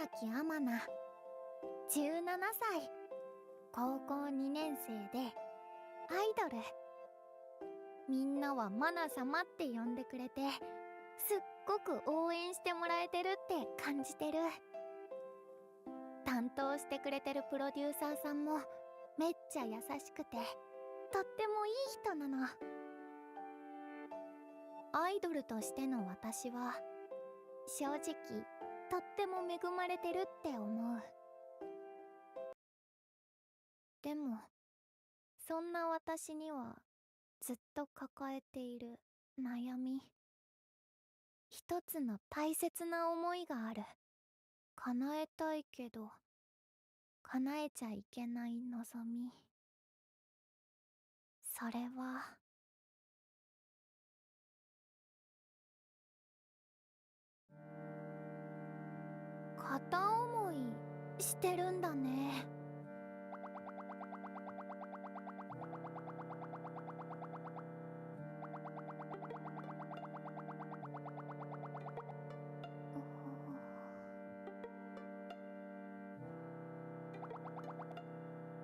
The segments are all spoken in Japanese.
崎天奈、17歳、高校2年生でアイドル。みんなはマナ様って呼んでくれて、すっごく応援してもらえてるって感じてる。担当してくれてるプロデューサーさんもめっちゃ優しくて、とってもいい人なの。アイドルとしての私は正直とっても恵まれてるって思う。でもそんな私にはずっと抱えている悩み、一つの大切な思いがある。叶えたいけど叶えちゃいけない望み。それは片思いしてるんだね。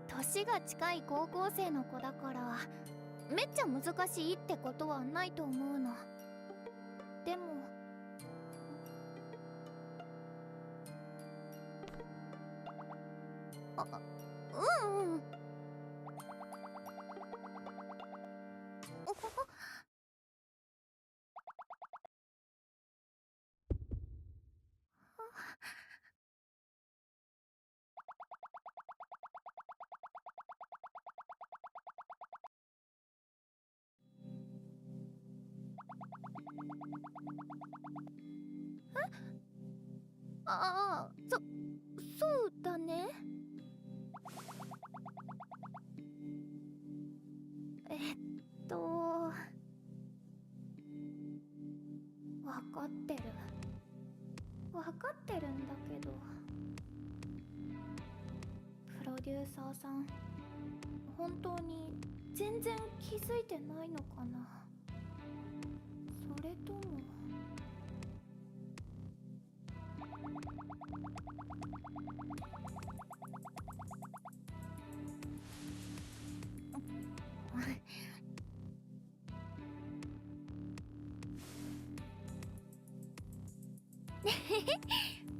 年が近い高校生の子だからめっちゃ難しいってことはないと思うの。でもうんうん。ああ、そうだね。えっとわかってる。わかってるんだけど、プロデューサーさん本当に全然気づいてないのかな。それとも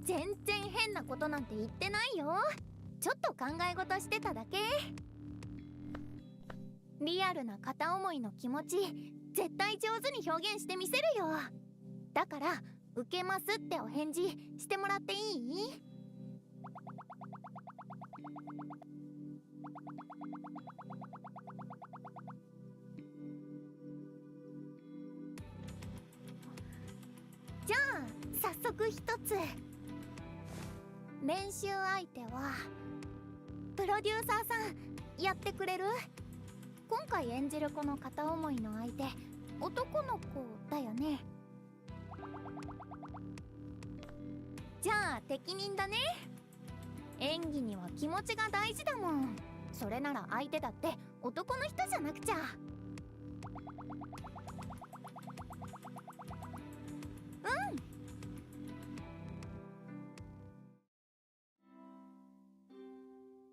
全然変なことなんて言ってないよ。ちょっと考え事してただけ。リアルな片思いの気持ち絶対上手に表現してみせるよ。だから受けますってお返事してもらっていい？じゃあ早速一つ。練習相手はプロデューサーさんやってくれる？今回演じる子の片思いの相手、男の子だよね。じゃあ適任だね。演技には気持ちが大事だもん。それなら相手だって男の人じゃなくちゃ。うん。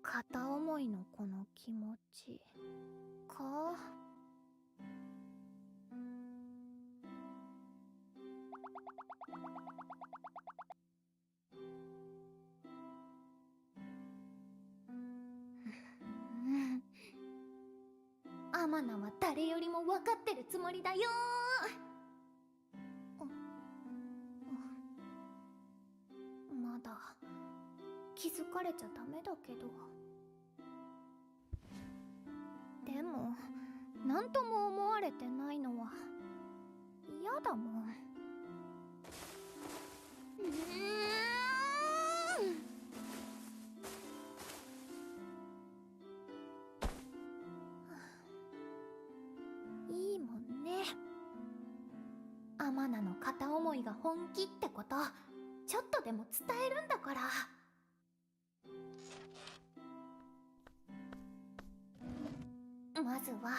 片思いの子の気持ちか。アマナは誰よりも分かってるつもりだよ。まだ気づかれちゃダメだけど。でも何とも思われてないのは嫌だもん。いいもんね。アマナの片思いが本気ってことちょっとでも伝えるんだから。まずは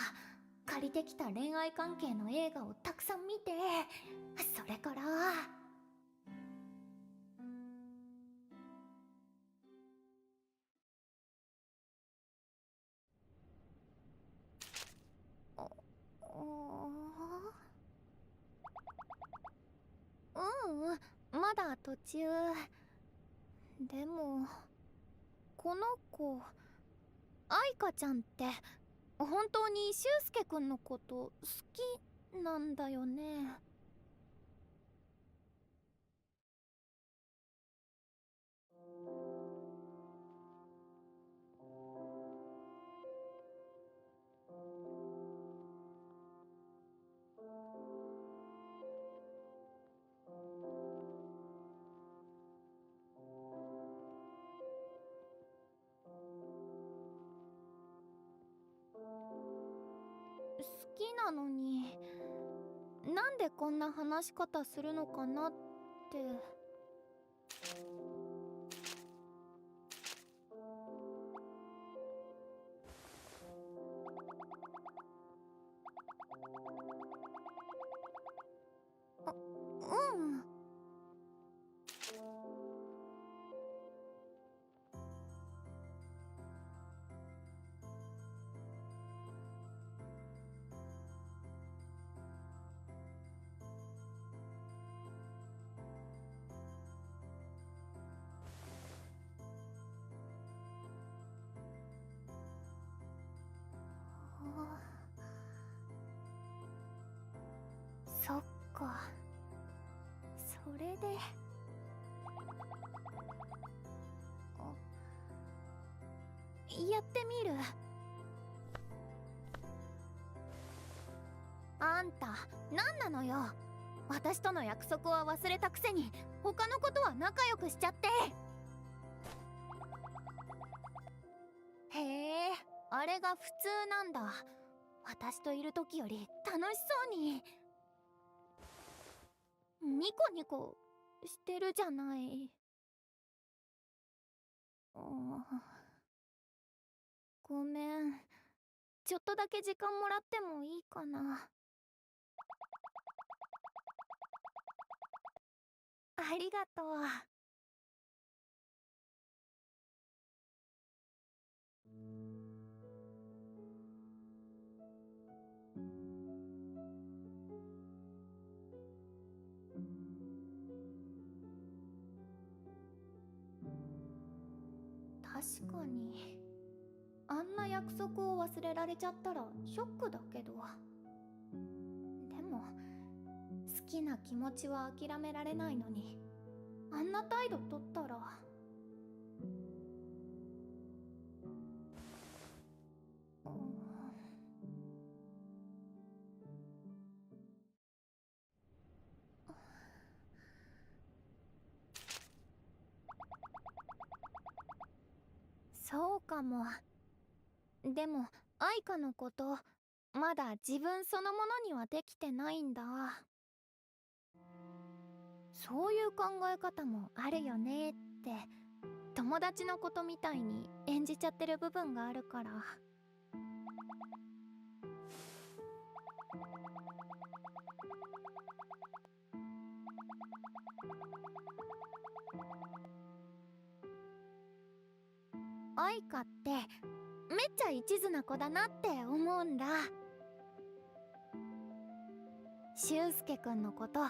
借りてきた恋愛関係の映画をたくさん見て、それからだ途中。でもこの子愛花ちゃんって本当に俊介くんのこと好きなんだよね？好きなのになんでこんな話し方するのかなって。うん。そっか、それで。やってみる。あんた何なのよ。私との約束は忘れたくせに他のことは仲良くしちゃって。へえ、あれが普通なんだ。私といる時より楽しそうにニコニコしてるじゃない。ごめん、ちょっとだけ時間もらってもいいかな？ありがとう。確かにあんな約束を忘れられちゃったらショックだけど、でも好きな気持ちは諦められないのにあんな態度取ったら。そうかも。でも愛花のことまだ自分そのものにはできてないんだ。そういう考え方もあるよねって、友達のことみたいに演じちゃってる部分があるから。愛花ってめっちゃ一途な子だなって思うんだ。俊介くんのこと10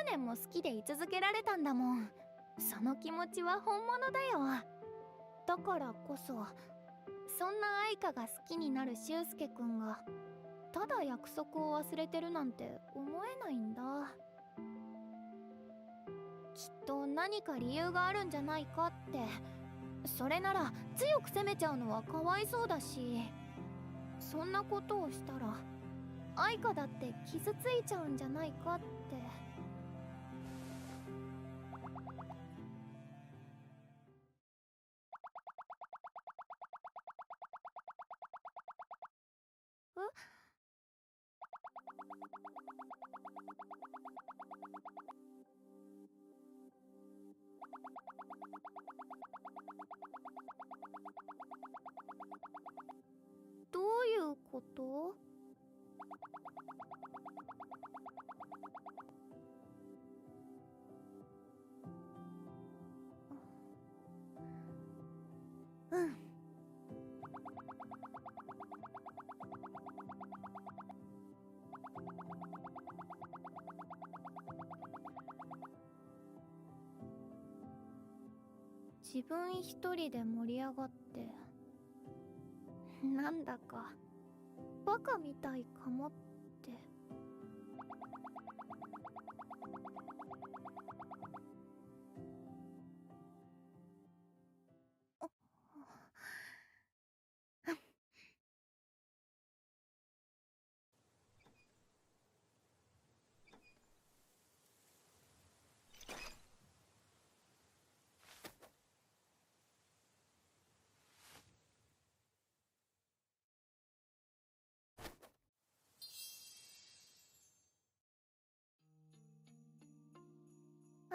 年も好きでい続けられたんだもん。その気持ちは本物だよ。だからこそそんな愛花が好きになる俊介くんがただ約束を忘れてるなんて思えないんだ。きっと何か理由があるんじゃないかって。それなら強く責めちゃうのはかわいそうだし、そんなことをしたら愛花だって傷ついちゃうんじゃないかって。え、どういうこと？自分一人で盛り上がってなんだかバカみたいかもって。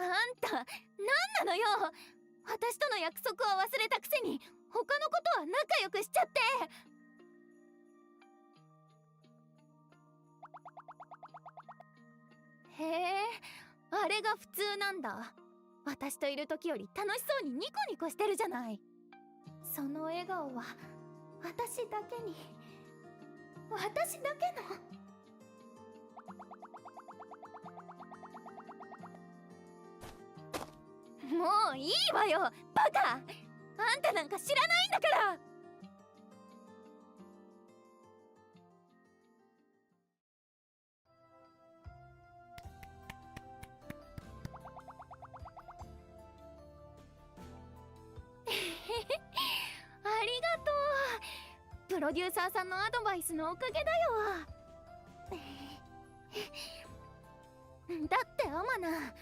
あんた、なんなのよ。私との約束は忘れたくせに他のことは仲良くしちゃって。へえ、あれが普通なんだ。私といる時より楽しそうにニコニコしてるじゃない。その笑顔は私だけに、私だけの。もういいわよ、バカ。あんたなんか知らないんだから。ありがとう。プロデューサーさんのアドバイスのおかげだよ。だってアマナ、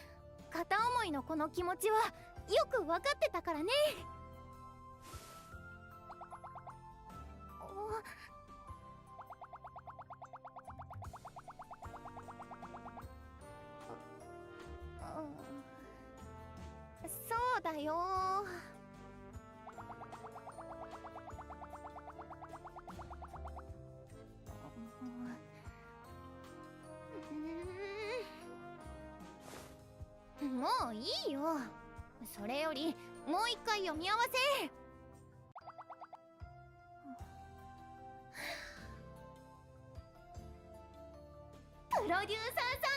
片思いの子の気持ちはよく分かってたからね。そうだよ。もういいよ。それよりもう一回読み合わせ。プロデューサーさん、